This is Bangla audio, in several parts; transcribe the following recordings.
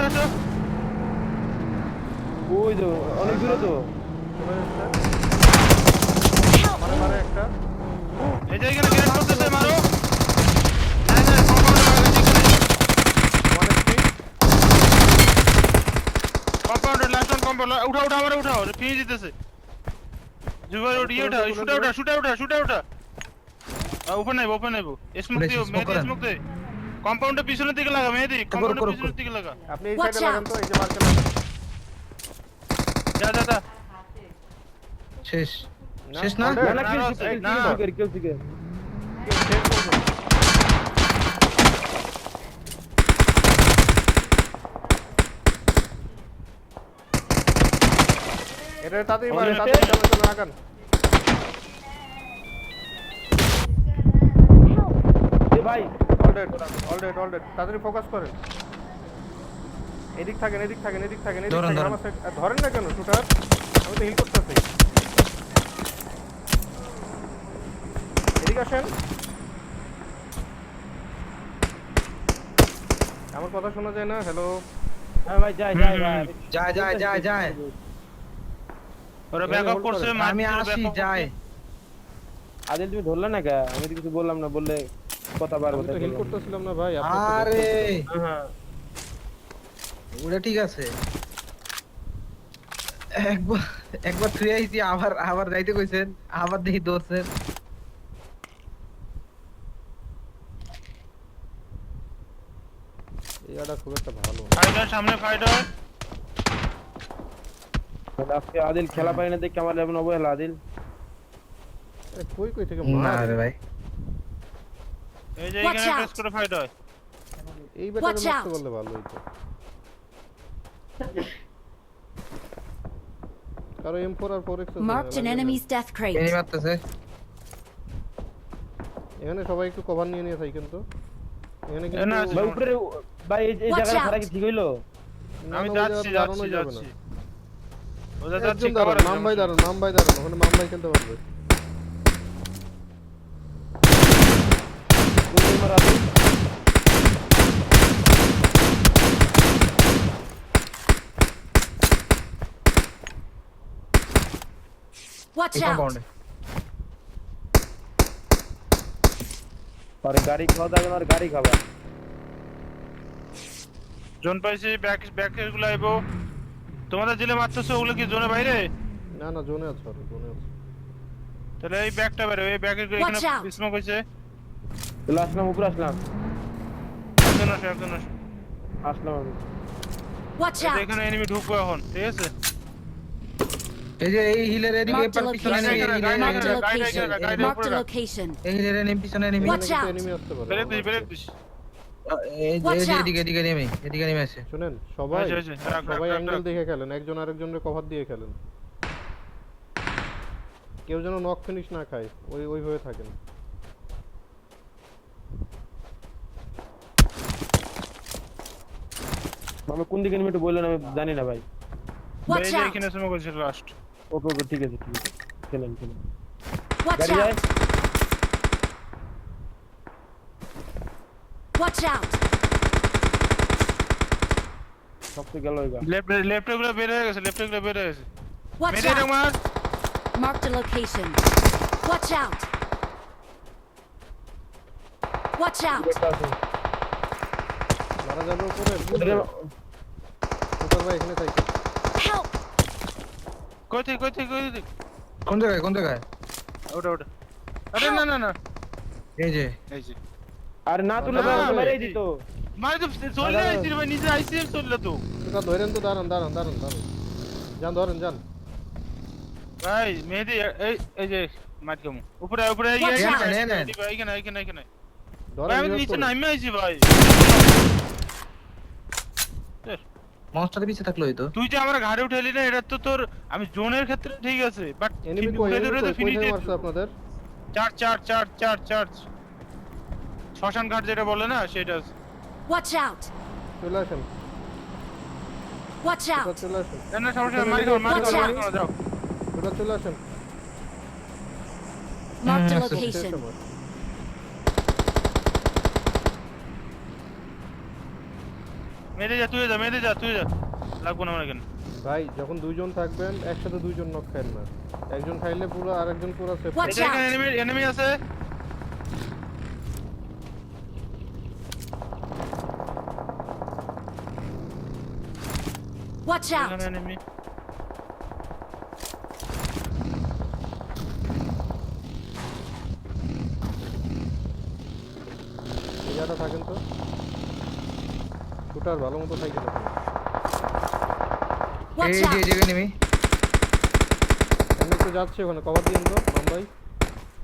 আসো ওই তো অনেক দূরে তো। মারে মারে একটা এই যে এখানে গ্রেনেড করতেছে মারো হ্যাঁ হ্যাঁ কম্পাউন্ডার লাস্ট ওয়ান কম্পাউন্ডার উঠা উঠা আমারে উঠাও ফিনিশ দিতেছে জুবাই উঠিয়ে উঠা শুটা উঠা ওপেন নাইবো স্মোক দিও মেহেদি স্মোক দে কম্পাউন্ডের পিছনের দিকে লাগা মেহেদি কম্পাউন্ডের পিছনের দিকে লাগা আপনি এই সাইডে লাগান তো এই যে মার্কে লাগান যা শেষ শেষ না না না কিল শিকার এটা তাতেই মারে তাতেই চলে লাগান এ ভাই অলরেড তাড়াতাড়ি ফোকাস করেন এদিক থাকেন ধরেন। আমার সাইড ধরেন না কেন শুটার আমি তো হিল করতেছি এদিক আসেন আমার কথা শোনা যায় না হ্যালো হ্যাঁ ভাই যাই ভাই যায় ওরা ব্যাকআপ করছে আমি আসি যাই আদিল তুমি ধরলে না কে আমি তো কিছু বললাম না বললে কথা আমি বারবার তো হিল করতেছিলাম না ভাই আপনি আরে হ্যাঁ ওটা ঠিক আছে একবার থুয়ে আইছি আবার যাইতে কইছেন আবার দেখি দৌড়ছেন এটা খুব একটা ভালো ফাইটার সামনে ফাইটার আজকে আদিল খেলা পাই না দেখে আমার এমন অবহেলা আদিল কই থেকে না মার রে ভাই এই যে Watch এখানে out! প্রেস করে ফাইট হয় এই Watch ব্যাটারে out! মারতে বললে ভালো হইতো কারো M4 আর 4X Marked an enemy's death any crate. মারতেছে এখানে সবাই একটু কভার নিয়ে থাকেন তো এখানে এ না, কিন্তু ভাই উপরে ভাই এই Watch জায়গা out! ছাড়া কি ঠিক হইলো না, আমি না, ওই যাচ্ছি জায়গায় দাঁড়ানো যাবে না। ওদের যাচ্ছি একজন কভার দাঁড়ান, মাম ভাই দাঁড়ান ওখানে মাম ভাই খেলতে পারবে কোন মার আদিল Watch এই out! কম্পাউন্ডে আর গাড়ি খাওয়া দাও আর গাড়ি খাবা জোন পাইছি ব্যাকের গুলো আইবো তোমাদের জেলে মারতেছো ওগুলো কি জোনের বাইরে না না জোনে আছে আরে জোনে আছে তাহলে এই ব্যাকটা বাইরে এই ব্যাকের এখানে Watch out! স্মোক হইছে চলে আসলাম উপরে আসলাম একজন আসো আসলাম আমি Watch এই যে out! এখানে এনিমি ঢুকবো এখন ঠিক আছে এই যে এই হিলের এদিকে Marked a এবার পিছনে location. Marked a গাড়ি location. গাড়ি Marked a উপরে রাখ। location. এই হিলের এনিমি পিছনে এনিমি Watch out! এনিমি আসতে পারে ব্রেক দিস এই Watch যে out! এদিকে নেমে আছে শুনেন সবাই হয়েছে, রাখ, সবাই রাখ, অ্যাঙ্গেল রাখ। দেখে খেলেন একজন আরেকজনের কভার দিয়ে খেলেন কেউ যেন নক ফিনিশ না খায় ওইভাবে থাকেন আমি কোন দিকে নিয়ে একটু বললেন আমি জানি না ভাই এই Watch যে out! এখানে স্মোক হইছে লাস্ট ওকে ঠিক আছে খেলেন Watch গাড়ি যায় out! Watch out! সবচেয়ে গেল এবার লেফট গুলো বের হয়ে গেছে Watch মেরে out! মার Marked a location. Watch out! Watch out! মারা যাবে উপরে সুপার ভাই এখানে থাকেন Help! কই থেকে কোন জায়গায় ওটা আরে না এই যে আর না তুলে না, মেরেই দিত মারে তো চলে আইছি রে ভাই নিজে আইছি চললো তো সুপার ধরেন তো দাঁড়ান যান ধরেন ভাই মেহেদি এই যে মার কেমন উপরে Watch out! এইখানে ধরেন ভাই আমি নিহত নিচে করুন। নাইমে আইছি ভাই মনস্টারের পিছে থাকলো হয়তো তুই যে আমার ঘাড়ে উঠাইলি না এটা তো তোর আমি জোনের ক্ষেত্রে ঠিক আছে বাট এনিমি কই ফিনিশ কই মারছে আপনাদের চার্জ শ্মশান ঘাট যেটা বলে না সেটা Watch out! চলে আসেন Watch সুপার out! চলে আসেন না সমস্যা মারি Watch out! যাও সুপার চলে আসেন Marked a শেষ location. সময়। মেরে যা তুই যা লাগবো না আমার এখানে ভাই যখন দুইজন থাকবেন একসাথে দুইজন নক খাইন না, একজন খাইলে পুরো আরেকজন পুরো সেফ। Watch এটা এখানে out! এনিমি আছে Watch out! এখানে এনিমি এই জায়গাটা থাকেন তো, শুটার ভালো মতো থাকেন। Watch এই যে out! জায়গায় নেমি আমি একটু যাচ্ছি ওখানে, কভার দিন তো মামবাই।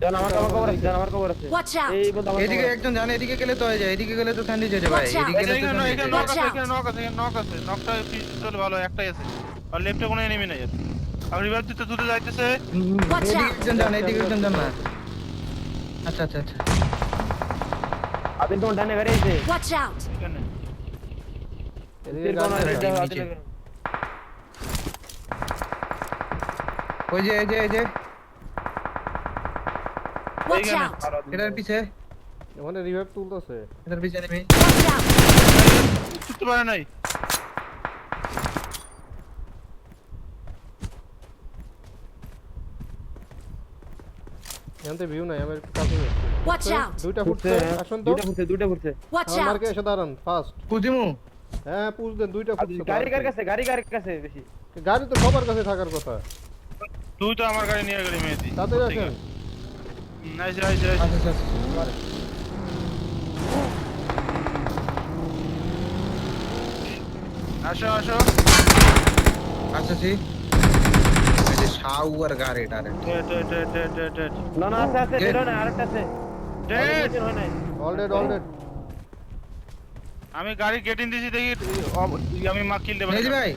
জান আমার কবর আছে, জান আমার কবর আছে। Watch out! এই বন্ধু আমার এদিকে cover আছে। একজন জানে, এদিকে গেলে তো হয়ে যায়, এদিকে গেলে তো স্যান্ডউইচ হয়ে যায় ভাই, Watch out! এদিকে গেলে তো এখানে স্যান্ডউইচ নক হয়ে আছে যায়। এখানে নক আছে নকটা চলে ভালো একটাই আছে আর লেফটে কোনো এনিমি নাই আর আর রিভাইভ দিতে দুটো যাইতেছে Watch এদিকে out! একজন জানে, এদিকে একজন জানে না। আচ্ছা আচ্ছা আচ্ছা আদিল তোমার ডানে গাড়ি আছে। Watch out! এখানে এদিকে তীর কোন আছে, গাড়ি দেখো, নিচে। আদিল এখানে। ওই যে এই যে Watch এইখানে। out! এটার পিছে, ওখানে রিভাইভ তুলতেছে। এটার পিছে নেমি। Watch out! ছুটতে পারে নাই এখান থেকে ভিউ নাই, আমার একটু কাছে যাচ্ছি। Watch out! দুইটা ফুটছে, ফুটছে, আসুন তো। দুইটা ফুটছে। Watch আমার out! মার্কে এসে দাঁড়ান ফার্স্ট। কুজিমু হ্যাঁ পুশ দেন, দুইটা আদিল ফুটছে। গাড়ি কার কাছে, গাড়ি বেশি। গাড়ি তো সবার কাছে থাকার কথা। তুই তো আমার গাড়ি নিয়ে গেলি মেহেদি তাড়াতাড়ি আসেন। নাইস আচ্ছা আচ্ছা আসো আচ্ছা জি এই যে শাওয়ার গাড়ি ডাইরেক্ট ডেড না না আছে বেরো না, আরেকটা আছে। ডেড হয় নাই। অলরেড আমি গাড়ি গেটিং দিছি দেখি আমি মা কিল দেব মেজি ভাই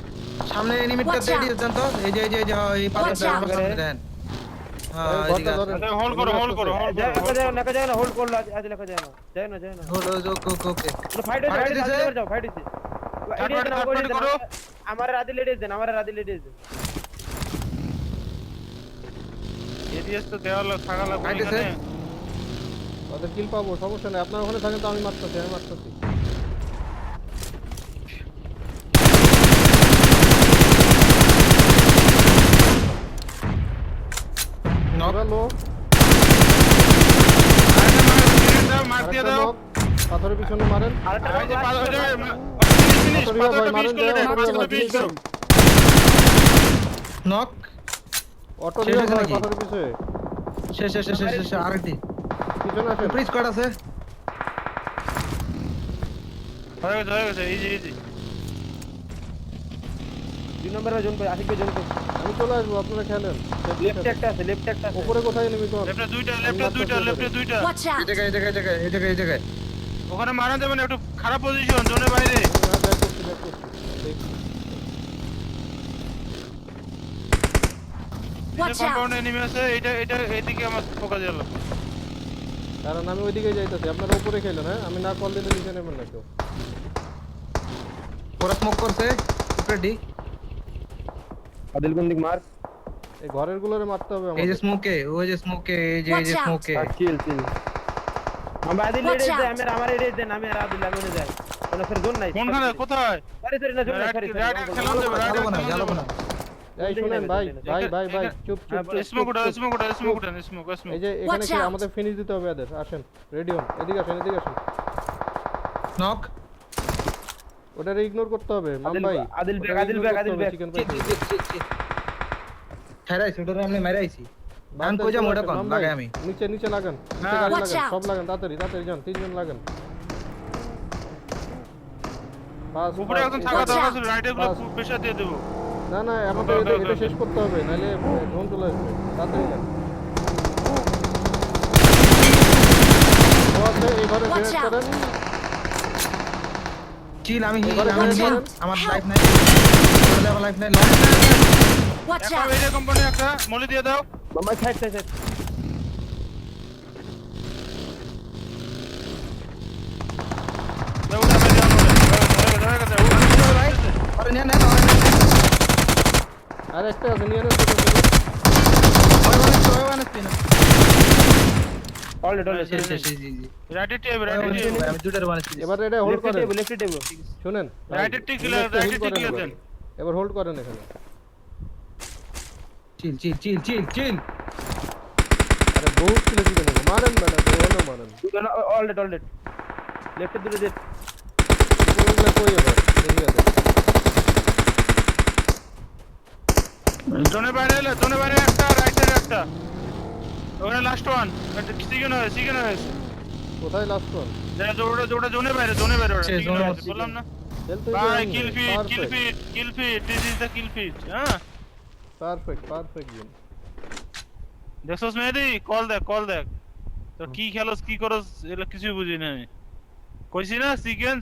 সামনে এনিমিটা Watch out! রেডি হচ্ছেন তো, এই যে এই পাথরটা Watch out! আমার সামনে দেন। হ্যাঁ এদিকে হোল্ড করো যায় না হোল্ড করলো আদিল লেখা যায় না হলো ওকে ফাইট Fight হইছে, হইছে? আদিল যাও, ফাইট হইছে। থার্ড পার্টি করো আমার আদিল লেডিস দেন, এডিএস তো দেওয়ার থাকা লাগবে Fight এখানে হইছে? ওদের কিল পাবো, সমস্যা নেই। আপনার ওখানে থাকেন তো, আমি মারতেছি। নক লো মার দিয়ে দাও পাথরের পিছনে মারেন। আরেকটা এই যে last ফিনিশ পাথরটা ফিনিশ করে দে পাথরটা ফিনিশ করো নক অটো শেষ দিয়ে হয়েছে ভাই, নাকি? পাথরের পিছে শেষ আরেকটি পিছনে আসেন। প্রিজ কোড আছে হয়ে গেছে ইজি 2 নম্বরে জন কই, আশিক ভাই জন কই। আমি চলে আসবো, আপনারা খেলেন। লেফট একটা আছে। উপরে কোথায় নেমি তো? লেফটে দুইটা Watch out! এই জায়গায় ওখানে মারা যাবে না একটু খারাপ পজিশন জোনের বাইরে Watch out! কম্পাউন্ড এনিমি আছে এটা এইদিকে আমার ফোকাস গেল কারণ আমি ওইদিকে যাইতেছি, আপনারা উপরে খেলেন। হ্যাঁ আমি না কল দিলে নিচে নেবেন না কেউ। ওরা স্মোক করছে রেডি আদিল কোন দিক মার। এই ঘরের গুলোরে মারতে হবে এই আমাদের। যে স্মোকে এই যে Watch out! স্মোকে চিল আমরা আদিল Watch লেডিস out! দেন, আমার লেডিস দেন, আমি আর আদিল আমি যাই। কোন ফের জন নাই। কোনখানে কোথায় সরি না জন নাই, সরি। রাইট খেলান দেবে রাইট জ্বালাবো না এই শুনেন ভাই চুপ। স্মোক স্মোক এই যে এখানে Watch কি out! আমাদের ফিনিশ দিতে হবে এদের। আসেন রেডি হন, এদিকে আসেন। নক ওটারে ইগনোর করতে হবে মাম ভাই। আদিল ব্যাগ চিকেন হেরাইছি ওটা আমি মেরাইছি আমি কই যাম ওটা কোন লাগাই আমি নিচে লাগান। না, গাড়ি Watch লাগান, out! সব লাগান তাড়াতাড়ি যান, তিনজন লাগান। বাস, উপরে বাস, একদম এই থাকা যে- দরকার ছিল রাইটে গুলো বাস। প্রেসার দিয়ে দেবো না আমাদের ওকে, এটা ওকে। শেষ করতে হবে, নাহলে ড্রোন চলে আসবে। তাড়াতাড়ি যান। ও আছে, এইবারে Watch গ্রেনেড out! করেন। চিল আমি এবারে আমি Watch চিল out! আমার Help! লাইফ নাই আমার লাইফ নাই Watch একটা out! এরিয়া কোম্পানি একটা মলি দিয়ে দাও মামা সাইড দাও ওটা আমি হয়ে গেছে ভাই আরে না আর একটা আছে, নিয়ে নেন। ওই মানে অলরেডি শেষ শেষ জি জি রাইট টেপ আমি দুটার বানাচ্ছি এবার এটা হোল্ড করেন লেফট টেবল শুনেন right tape clear right tape clear then এবার হোল্ড করেন এখানে চিল চিল চিল চিল চিল আরে বহুত কিলো দিবেন মারেন না না মারেন অলরেডি লেফট দুটো দে কোনগুলো কই এবার দেখি আছে জোনে বাইরে একটা রাইট সাইড একটা ওখানে লাস্ট ওয়ান সিগন হয়েছে কোথায় লাস্ট ওয়ান যেটা জোনে বাইরে ওটা সে সিগন zone হয়েছে বললাম না হেল তো ভাই kill feed this is the kill feed হ্যাঁ পারফেক্ট গেম দেখছস মেহেদি কল দেখ তো কি খেলোস কি করস এগুলো কিছুই বুঝি না আমি কইছি না সিগন